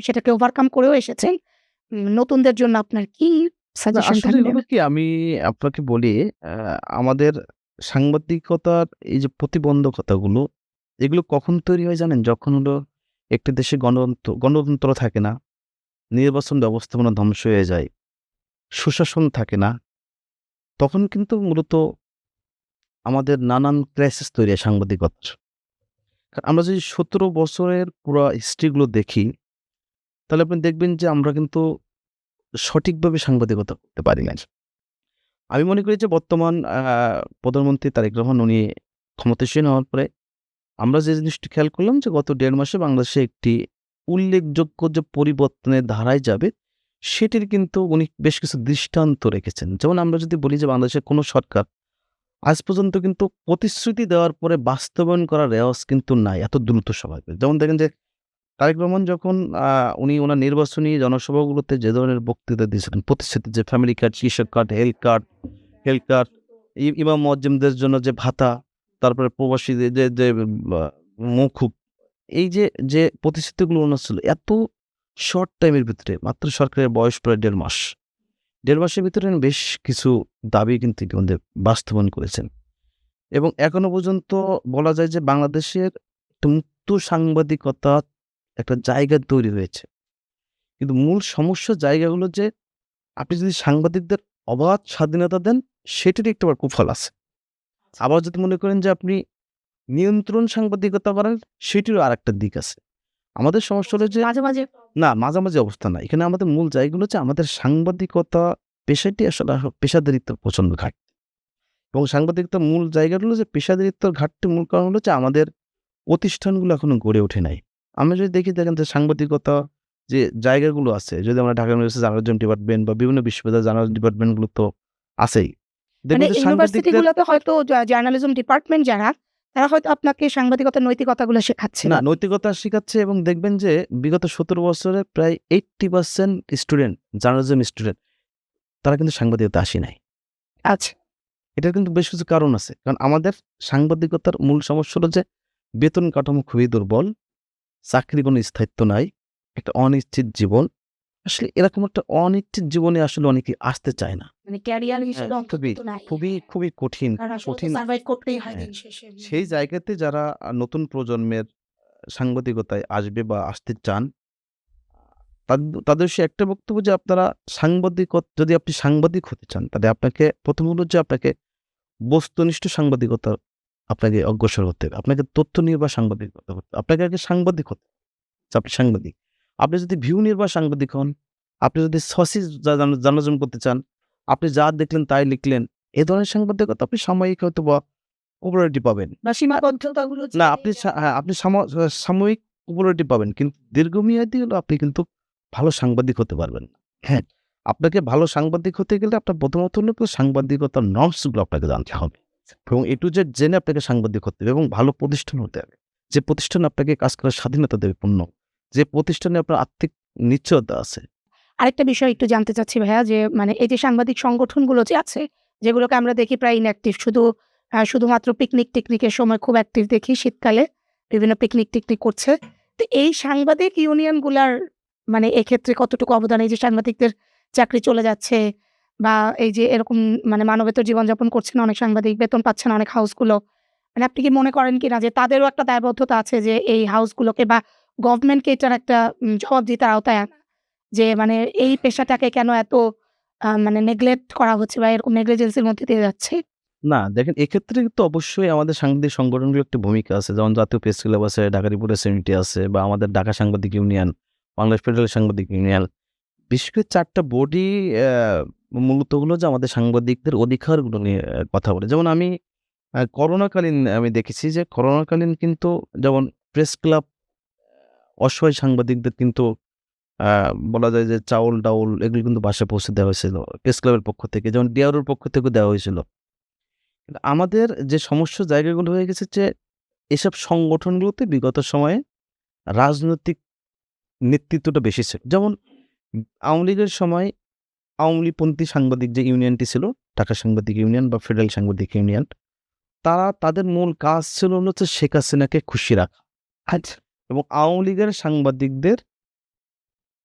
সেটাকে ওভারকাম করেও এসেছেন। নতুনদের জন্য আপনার কি না, সাজেশন আসলে থাকবে? হলো কি, আমি আপনাকে বলি আমাদের সাংবাদিকতার এই যে প্রতিবন্ধকতাগুলো, এগুলো কখন তৈরি হয় জানেন? যখন হলো একটি দেশে গণতন্ত্র থাকে না, নির্বাচন ব্যবস্থাপনা ধ্বংস হয়ে যায়, সুশাসন থাকে না, তখন কিন্তু মূলত আমাদের নানান ক্রাইসিস তৈরি হয় সাংবাদিকতার। আমরা যদি ১৭ বছরের পুরা হিস্ট্রিগুলো দেখি, তাহলে আপনি দেখবেন যে আমরা কিন্তু সঠিকভাবে সাংবাদিকতা করতে পারি নাই। আমি মনে করি যে বর্তমান প্রধানমন্ত্রী তারেক রহমান উনি ক্ষমতাসীন হওয়ার পরে আমরা যে জিনিসটি খেয়াল করলাম যে গত ১.৫ মাসে বাংলাদেশে একটি উল্লেখযোগ্য যে পরিবর্তনের ধারায় যাবে, সেটির কিন্তু উনি বেশ কিছু দৃষ্টান্ত রেখেছেন। যেমন আমরা যদি বলি যে বাংলাদেশের কোনো সরকার আজ পর্যন্ত কিন্তু প্রতিশ্রুতি দেওয়ার পরে বাস্তবায়ন করার রেওয়াজ কিন্তু নাই এত দ্রুত স্বভাবে। যেমন দেখেন যে তারেক রহমান যখন উনি ওনার নির্বাচনী জনসভাগুলোতে যে ধরনের বক্তৃতা দিয়েছিলেন, প্রতিশ্রুতি যে ফ্যামিলি কার্ড, কৃষক কার্ড, হেলথ কার্ড, ইমাম মুয়াজ্জিমদের জন্য যে ভাতা, তারপরে প্রবাসীদের যে মওকুফ, এই যে প্রতিশ্রুতিগুলো ওনার ছিল এত শর্ট টাইমের ভিতরে, মাত্র সরকারের বয়স প্রায় ১.৫ মাস। ১.৫ মাসের ভিতরে বেশ কিছু দাবি কিন্তু ইতিমধ্যে বাস্তবায়ন করেছেন। এবং এখনো পর্যন্ত বলা যায় যে বাংলাদেশের একটা মুক্ত সাংবাদিকতা একটা জায়গা তৈরি হয়েছে। কিন্তু মূল সমস্যার জায়গাগুলো যে আপনি যদি সাংবাদিকদের অবাধ স্বাধীনতা দেন, সেটারই একটা আবার কুফল আছে। আবার যদি মনে করেন যে আপনি নিয়ন্ত্রণ সাংবাদিকতা করেন, সেটিরও আরেকটা দিক আছে। আমাদের সমস্যা হলো যে মাঝে, মাঝে না, মাঝামাঝি অবস্থা না। এখানে আমাদের মূল জায়গাগুলো হচ্ছে আমাদের সাংবাদিকতা পেশাটি আসলে পেশাদারিত্বের প্রচণ্ড ঘাটতি। এবং সাংবাদিকতার মূল জায়গাটা হলো যে পেশাদারিত্বের ঘাটতির মূল কারণ হলো যে আমাদের প্রতিষ্ঠানগুলো এখনো গড়ে ওঠে নাই। আমরা যদি দেখেন যে সাংবাদিকতা যে জায়গাগুলো আছে, যদি আমরা ঢাকা ইউনিভার্সিটি জার্নালিজম ডিপার্টমেন্ট বা বিভিন্ন বিশ্ববিদ্যালয়ের জার্নালিজম ডিপার্টমেন্টগুলো তো আছেই। মানে দেখবেন যে ইউনিভার্সিটি সাংবাদিকদের গুলোতে হয়তো জার্নালিজম ডিপার্টমেন্ট যারা, তারা হয়তো আপনাকে সাংবাদিকতার নৈতিকতাগুলো শেখাচ্ছে না না। নৈতিকতা শিখাচ্ছে এবং দেখবেন যে বিগত ১৭ বছরে প্রায় 80% স্টুডেন্ট, জার্নালিজম স্টুডেন্ট তারা কিন্তু সাংবাদিকতায় আসে নাই। আচ্ছা। এটার কিন্তু বেশ কিছু কারণ আছে। কারণ আমাদের সাংবাদিকতার মূল সমস্যা হলো যে বেতন কাঠামো খুবই দুর্বল, চাকরির কোনো স্থায়িত্ব নাই, একটা অনিশ্চিত জীবন। আসলে এরকম একটা অনিশ্চিত জীবনে আসলে অনেকেই আসতে চায় না। মানে ক্যারিয়ার হ্যাঁ, হিসেবে অন্তত খুবই, তো নাই। খুবই কঠিন, কারণ আসলে তো কঠিন সার্ভাইভ করতেই হয় হ্যাঁ, দিন শেষে। সেই জায়গাতে যারা নতুন প্রজন্মের সাংবাদিকতায় আসবে বা আসতে চান, তাদের সে একটা বক্তব্য যে আপনারা যদি আপনি সাংবাদিক হতে চান, তাহলে আপনাকে ১ম হলো যে আপনাকে বস্তুনিষ্ঠ সাংবাদিকতা আপনাকে অগ্রসর হতে হবে। আপনাকে তথ্য নির্ভর সাংবাদিকতা করতে হবে। আপনাকে আগে সাংবাদিক হতে হবে। যে আপনি সাংবাদিক। আপনি যদি ভিউ নির্ভর সাংবাদিক হন, আপনি যদি সসিস জার্নালিজম করতে চান, আপনি যা দেখলেন তাই লিখলেন, এ ধরনের সাংবাদিকতা আপনি সাময়িক হয়তোবা পপুলারিটি পাবেন। বা সীমাবদ্ধতাগুলো না আপনি হ্যাঁ, আপনি সাময়িক পপুলারিটি পাবেন। কিন্তু দীর্ঘমেয়াদী হলে আপনি কিন্তু ভালো সাংবাদিক হতে পারবেন না। হ্যাঁ, আপনাকে ভালো সাংবাদিক হতে গেলে আপনার প্রথমত হলো সাংবাদিকতার নর্মস গুলো আপনাকে জানতে হবে। এবং A to Z জেনে আপনাকে সাংবাদিক হতে হবে এবং ভালো প্রতিষ্ঠান হতে হবে। যে প্রতিষ্ঠান আপনাকে কাজ করার স্বাধীনতা দেবে পূর্ণ। যে প্রতিষ্ঠানে আপনার আর্থিক নিশ্চয়তা আছে। আরেকটা বিষয় একটু জানতে চাচ্ছি ভাইয়া, যে মানে এই যে সাংবাদিক সংগঠনগুলো যে আছে, যেগুলোকে আমরা দেখি প্রায় ইনঅ্যাক্টিভ, শুধুমাত্র পিকনিকের সময় খুব অ্যাক্টিভ দেখি, শীতকালে বিভিন্ন পিকনিক করছে। তো এই সাংবাদিক ইউনিয়নগুলার মানে এক্ষেত্রে কতটুকু অবদান, এই যে সাংবাদিকদের চাকরি চলে যাচ্ছে বা এই যে এরকম মানে মানবেতর জীবনযাপন করছে না অনেক সাংবাদিক, বেতন পাচ্ছে না অনেক হাউসগুলো। মানে আপনি কি মনে করেন কিনা যে তাদেরও একটা দায়বদ্ধতা আছে যে এই হাউসগুলোকে বা গভর্নমেন্টকে এটার একটা জবাবদিহিতার আওতায় আনা? যে মানে এই পেশাটাকে কেন এত মানে নেগলেক্ট করা হচ্ছে বা এরকম নেগলিজেন্সির মধ্যে দিয়ে যাচ্ছে? না দেখেন এক্ষেত্রে কিন্তু অবশ্যই আমাদের সাংবাদিক সংগঠনগুলোর একটা ভূমিকা আছে। যেমন জাতীয় প্রেস ক্লাব আছে, ঢাকা রিপোর্টার্স ইউনিটি আছে বা আমাদের ঢাকা সাংবাদিক ইউনিয়ন, বাংলাদেশ ফেডারেল সাংবাদিক ইউনিয়ন। বিশেষ করে ৪ টা বডি মূলত হলো যে আমাদের সাংবাদিকদের অধিকারগুলো নিয়ে কথা বলে। যেমন আমি করোনাকালীন আমি দেখেছি যে করোনাকালীন কিন্তু যেমন প্রেস ক্লাব অসহায় সাংবাদিকদের কিন্তু আ বলা যায় যে চাউল-ডাউল এগুলো কিন্তু বাসায় পৌঁছে দেওয়া হয়েছিল। প্রেস ক্লাবের পক্ষ থেকে যেমন ডিআরওর পক্ষ থেকেও দেওয়া হয়েছিল। কিন্তু আমাদের যে সমস্যার জায়গাগুলো হয়ে গেছে যে এসব সংগঠনগুলোতে বিগত সময়ে রাজনৈতিক নেতৃত্বটা বেশি ছিল। যেমন আওয়ামী লীগের সময় আওয়ামী লীগপন্থী সাংবাদিক যে ইউনিয়নটি ছিল, ঢাকা সাংবাদিক ইউনিয়ন বা ফেডারেল সাংবাদিক ইউনিয়ন, তারা তাদের মূল কাজ ছিল হচ্ছে শেখ হাসিনাকে খুশি রাখা। আচ্ছা। এবং আওয়ামী লীগের সাংবাদিকদের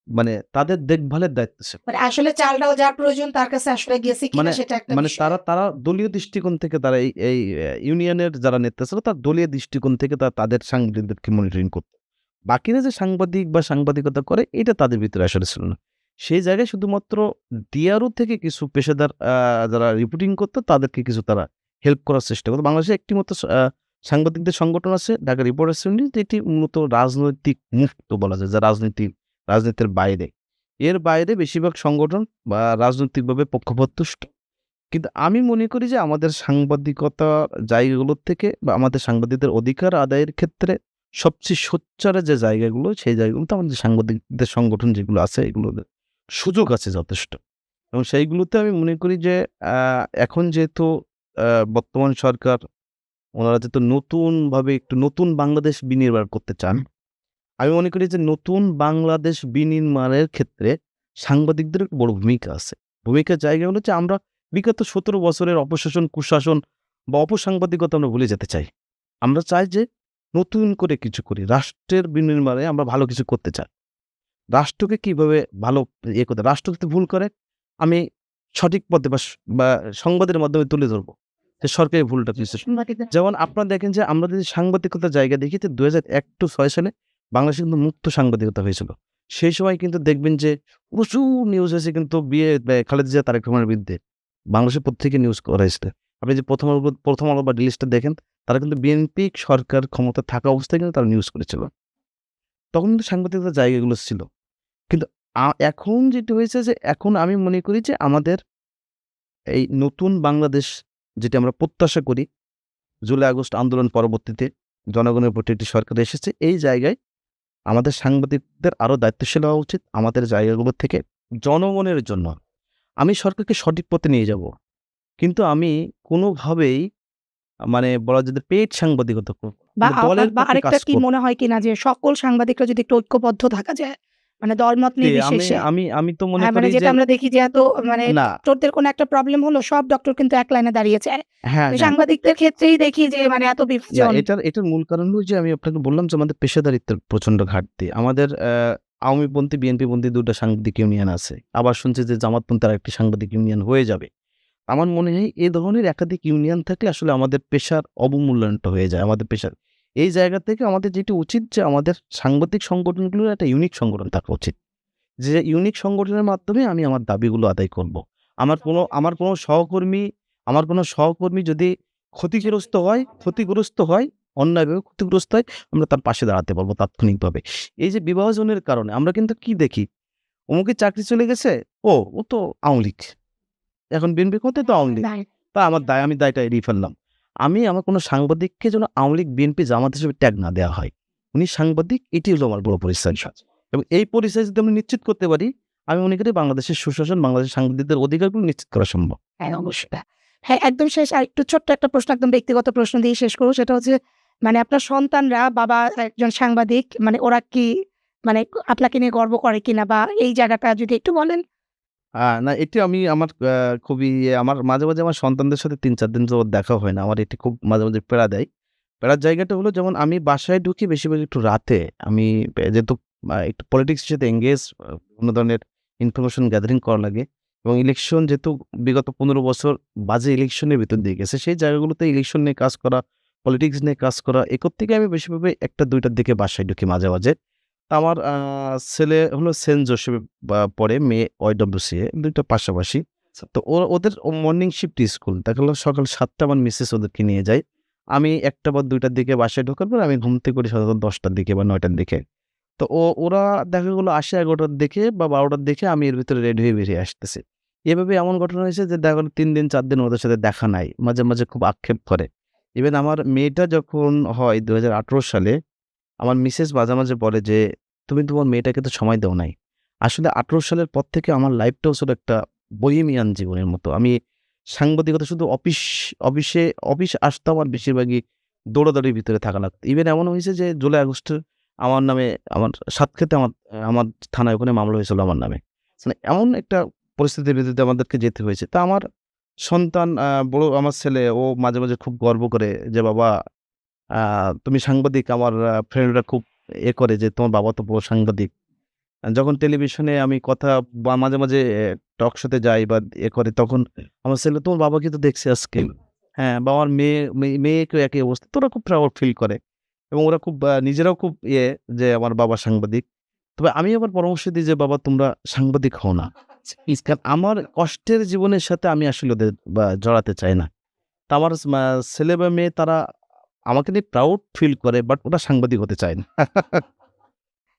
মানে তাদের দেখভালের দায়িত্ব ছিল। মানে আসলে চাল-ডাল যার প্রয়োজন তার কাছে আসলে গেছে কিনা মানে সেটা একটা মানে বিষয়। তারা দলীয় দৃষ্টিকোণ থেকে তারা এই ইউনিয়নের যারা নেতা ছিল তার দলীয় দৃষ্টিকোণ থেকে তাদের সাংবাদিকদেরকে মনিটরিং করত। বাকিরা যে সাংবাদিক বা সাংবাদিকতা করে এটা তাদের ভিতরে আসলে ছিল না। সেই জায়গায় শুধুমাত্র ডিআরও থেকে কিছু পেশাদার যারা রিপোর্টিং করতো তাদেরকে কিছু তারা হেল্প করার চেষ্টা করত। বাংলাদেশে একটি মাত্র সাংবাদিকদের সংগঠন আছে ঢাকা রিপোর্টার্স ইউনিটি, যেটি মূলত রাজনৈতিক মুক্ত বলা যায়, যা রাজনীতির বাইরে। এর বাইরে বেশিরভাগ সংগঠন বা রাজনৈতিকভাবে পক্ষপাতদুষ্ট। কিন্তু আমি মনে করি যে আমাদের সাংবাদিকতা জায়গাগুলোর থেকে বা আমাদের সাংবাদিকদের অধিকার আদায়ের ক্ষেত্রে সবচেয়ে সোচ্চারের যে জায়গাগুলো, সেই জায়গাগুলোতে আমাদের সাংবাদিকদের সংগঠন যেগুলো আছে এগুলোতে সুযোগ আছে যথেষ্ট। এবং সেইগুলোতে আমি মনে করি যে এখন যেহেতু বর্তমান সরকার ওনারা যেহেতু নতুনভাবে একটু নতুন বাংলাদেশ বিনির্মাণ করতে চান, আমি মনে করি যে নতুন বাংলাদেশ বিনির্মাণের ক্ষেত্রে সাংবাদিকদের একটা বড় ভূমিকা আছে। ভূমিকার জায়গা হলো যে আমরা বিগত ১৭ বছরের অপশাসন, কুশাসন বা অপসাংবাদিকতা আমরা ভুলে যেতে চাই। আমরা চাই যে নতুন করে কিছু করি। রাষ্ট্রের বিনির্মাণে আমরা ভালো কিছু করতে চাই। রাষ্ট্রকে কিভাবে ভালো করতে, রাষ্ট্র যদি ভুল করে আমি সঠিক পথে বা সংবাদের মাধ্যমে তুলে ধরব যে সরকারি ভুলটা কিসে। সাংবাদিকদের যেমন আপনারা দেখেন যে আমরা যদি সাংবাদিকতার জায়গা দেখি যে ২০০১-৬ সালে বাংলাদেশে কিন্তু মুক্ত সাংবাদিকতা হয়েছিল। সেই সময় কিন্তু দেখবেন যে প্রচুর নিউজ হয়েছে কিন্তু খালেদা জিয়া, তারেক রহমানের বিরুদ্ধে। বাংলাদেশের পত্রিকায় নিউজ করা হয়েছিল। আপনি যে 'প্রথম আলো' বা ডেইলি স্টার দেখেন, তারা কিন্তু বিএনপি সরকার ক্ষমতায় থাকা অবস্থায় কিন্তু তারা নিউজ করেছিল। তখন কিন্তু সাংবাদিকতার জায়গাগুলো ছিল। কিন্তু এখন যেটি হয়েছে যে এখন আমি মনে করি যে আমাদের এই নতুন বাংলাদেশ যেটি আমরা প্রত্যাশা করি, জুলাই আগস্ট আন্দোলন পরবর্তীতে জনগণের প্রতি একটি সরকার এসেছে। এই জায়গায় আমাদের সাংবাদিকদের আরো দায়িত্বশীল হওয়া উচিত। আমাদের জায়গাগুলো থেকে জনগণের জন্য আমি সরকারকে সঠিক পথে নিয়ে যাব। কিন্তু আমি কোনোভাবেই মানে বলা যেতে পেইড সাংবাদিকতা করব না। বা মানে দলের বা পক্ষে কাজ আরেকটা কি করব। মনে হয় কিনা যে সকল সাংবাদিকরা যদি একটু ঐক্যবদ্ধ থাকা যায়, মানে দলমত জি, আমি নির্বিশেষে। আমি আমি তো মনে মানে করি যে যেটা আমরা দেখি যে এত মানে না ডক্টরদের কোনো একটা প্রবলেম হলো সব ডক্টর কিন্তু এক লাইনে দাঁড়িয়ে যায়। হ্যাঁ, কিন্তু হ্যাঁ। সাংবাদিকদের ক্ষেত্রেই দেখি যে মানে এত না বিভাজন। এটার মূল কারণ হলো যে আমি আপনাকে বললাম যে আমাদের পেশাদারিত্বের প্রচন্ড ঘাটতি। আমাদের আওয়ামীপন্থী, বিএনপিপন্থী ২ টা সাংবাদিক ইউনিয়ন আছে। আবার শুনছি যে জামাতপন্থী আরেকটি সাংবাদিক ইউনিয়ন হয়ে যাবে। আমার মনে হয় এ ধরনের একাধিক ইউনিয়ন থাকলে আসলে আমাদের পেশার অবমূল্যায়নটা হয়ে যায়। আমাদের পেশার এই জায়গা থেকে আমাদের যেটি উচিত যে আমাদের সাংবাদিক সংগঠনগুলোর একটা ইউনিক সংগঠন থাকা উচিত। যে ইউনিক সংগঠনের মাধ্যমে আমি আমার দাবিগুলো আদায় করব। আমার কোনো সহকর্মী যদি ক্ষতিগ্রস্ত হয়, অন্যায়ভাবে ক্ষতিগ্রস্ত হয়, আমরা তার পাশে দাঁড়াতে পারবো তাৎক্ষণিকভাবে। এই যে বিভাজনের কারণে আমরা কিন্তু কি দেখি, অমুকের চাকরি চলে গেছে, ও তো আওয়ামী লীগ। এখন বিএনপি ক্ষমতায় তো আওয়ামী লীগ। নাই। আমি দায়টা এড়িয়ে ফেললাম। আমার কোনো সাংবাদিককে যেন আওয়ামী লীগ, বিএনপি, জামাত হিসেবে ট্যাগ না দেওয়া হয়। উনি সাংবাদিক, এটি হলো আমার বড় পরিচয়। এবং এই পরিচয় যদি আমরা নিশ্চিত করতে পারি, আমি মনে করি বাংলাদেশের সুশাসন, বাংলাদেশের সাংবাদিকদের অধিকারগুলো নিশ্চিত করা সম্ভব। হ্যাঁ, অবশ্যই। হ্যাঁ, একদম শেষ আরেকটু ছোট্ট একটা প্রশ্ন, একদম ব্যক্তিগত প্রশ্ন দিয়ে শেষ করব। সেটা হচ্ছে মানে আপনার সন্তানরা বাবা একজন সাংবাদিক, মানে ওরা কি মানে আপনাকে নিয়ে গর্ব করে কিনা বা এই জায়গাটা যদি একটু বলেন? না এটি আমি আমার খুবই আমার মাঝে মাঝে আমার সন্তানদের সাথে ৩-৪ দিন যাবৎ দেখা হয় না। আমার এটি খুব মাঝে মাঝে পীড়া দেয়। পীড়ার জায়গাটা হলো যেমন আমি বাসায় ঢুকি বেশিরভাগ একটু রাতে। আমি যেহেতু একটু পলিটিক্স এর সাথে এনগেজ বিভিন্ন ধরনের ইনফরমেশন গ্যাদারিং করা লাগে এবং ইলেকশন যেহেতু বিগত ১৫ বছর বাজে ইলেকশনের ভিতর দিয়ে গেছে, সেই জায়গাগুলোতে ইলেকশন নিয়ে কাজ করা, পলিটিক্স নিয়ে কাজ করা, একর থেকে আমি বেশিরভাগ ১টা-২টার দিকে বাসায় ঢুকি মাঝে মাঝে। আমার ছেলে হলো সেন্ট জোসেফে পড়ে, মেয়ে OWCA ২ টা পাশাপাশি। তো ওদের মর্নিং শিফট স্কুল। দেখা গেল সকাল ৭ টা আমার মিসেস ওদেরকে নিয়ে যায়। আমি ১টা বা ২ টার দিকে বাসায় ঢোকার পর আমি ঘুম থেকে উঠি সাধারণত ১০ টার দিকে বা ৯ টার দিকে। তো ওরা দেখা গেল আসে ১১ টার দিকে বা ১২ টার দিকে, আমি এর ভিতরে রেডি হয়ে বেরিয়ে আসতেছি। এভাবে এমন ঘটনা হয়েছে যে দেখা গেল ৩ দিন ৪ দিন ওদের সাথে দেখা নাই। মাঝে মাঝে খুব আক্ষেপ করে। ইভেন আমার মেয়েটা যখন হয় ২০১৮ সালে, আমার মিসেস মাঝে মাঝে বলে যে, "তুমি তোমার মেয়েটাকে তো সময় দাও নাই।" আসলে ১৮ সালের পর থেকে আমার লাইফটাও ছিল একটা bohemian জীবনের মতো। আমি সাংবাদিকতা শুধু অফিস আসতাম আর বেশিরভাগই দৌড়াদৌড়ির ভিতরে থাকা লাগতো। ইভেন এমন হয়েছে যে জুলাই আগস্টে আমার নামে আমার সাতক্ষীরাতে আমার থানায় ওখানে মামলা হয়েছিল আমার নামে। মানে এমন একটা পরিস্থিতির ভিতর দিয়ে আমাদেরকে যেতে হয়েছে। তা আমার সন্তান বড় আমার ছেলে ও মাঝে মাঝে খুব গর্ব করে যে, "বাবা আ তুমি সাংবাদিক।" আমার ফ্রেন্ডরা খুব করে যে, "তোমার বাবা তো বড় সাংবাদিক।" যখন টেলিভিশনে আমি কথা বা মাঝে মাঝে টক শোতে যাই বা করে তখন আমার ছেলে, "তোমার বাবাকে তো দেখছি আজকে।" হ্যাঁ, বা আমার মেয়েকেও একই অবস্থা। তো ওরা খুব প্রাউড ফিল করে এবং ওরা খুব নিজেরাও খুব যে আমার বাবা সাংবাদিক। তবে আমি আবার পরামর্শ দিই যে, "বাবা তোমরা সাংবাদিক হও না।" কারণ আমার কষ্টের জীবনের সাথে আমি আসলে ওদের জড়াতে চাই না। তো আমার ছেলে বা মেয়ে তারা আমাকে নিয়ে প্রাউড ফিল করে বাট ওরা সাংবাদিক হতে চায় না।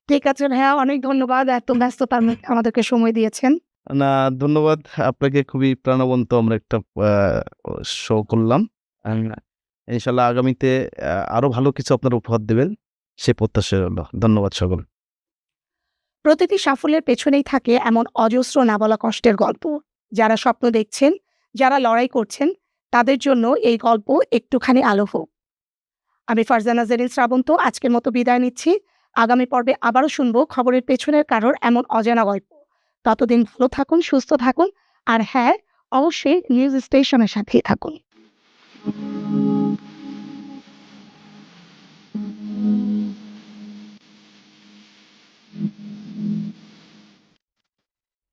ঠিক আছে ভাইয়া, অনেক ধন্যবাদ। এত ব্যস্ততার মধ্যে আমাদেরকে সময় দিয়েছেন। না ধন্যবাদ আপনাকে। খুবই প্রাণবন্ত আমরা একটা আ শো করলাম। আ ইনশাআল্লাহ আগামীতে আরো ভালো কিছু আপনারা উপহার দিবেন। সে প্রত্যাশা রইল। ধন্যবাদ সকল। প্রতিটি সাফল্যের পেছনেই থাকে এমন অজস্র না বলা কষ্টের গল্প। যারা স্বপ্ন দেখছেন, যারা লড়াই করছেন, তাদের জন্য এই গল্প একটুখানি আলো হোক। আমি ফারজানা জেরিন শ্রাবন্ত আজকের মতো বিদায় নিচ্ছি। আগামী পর্বে আবারও শুনবো খবরের পেছনের কারোর এমন অজানা গল্প। ততদিন ভালো থাকুন, সুস্থ থাকুন। আর হ্যাঁ, অবশ্যই নিউজ স্টেশনের সাথেই থাকুন।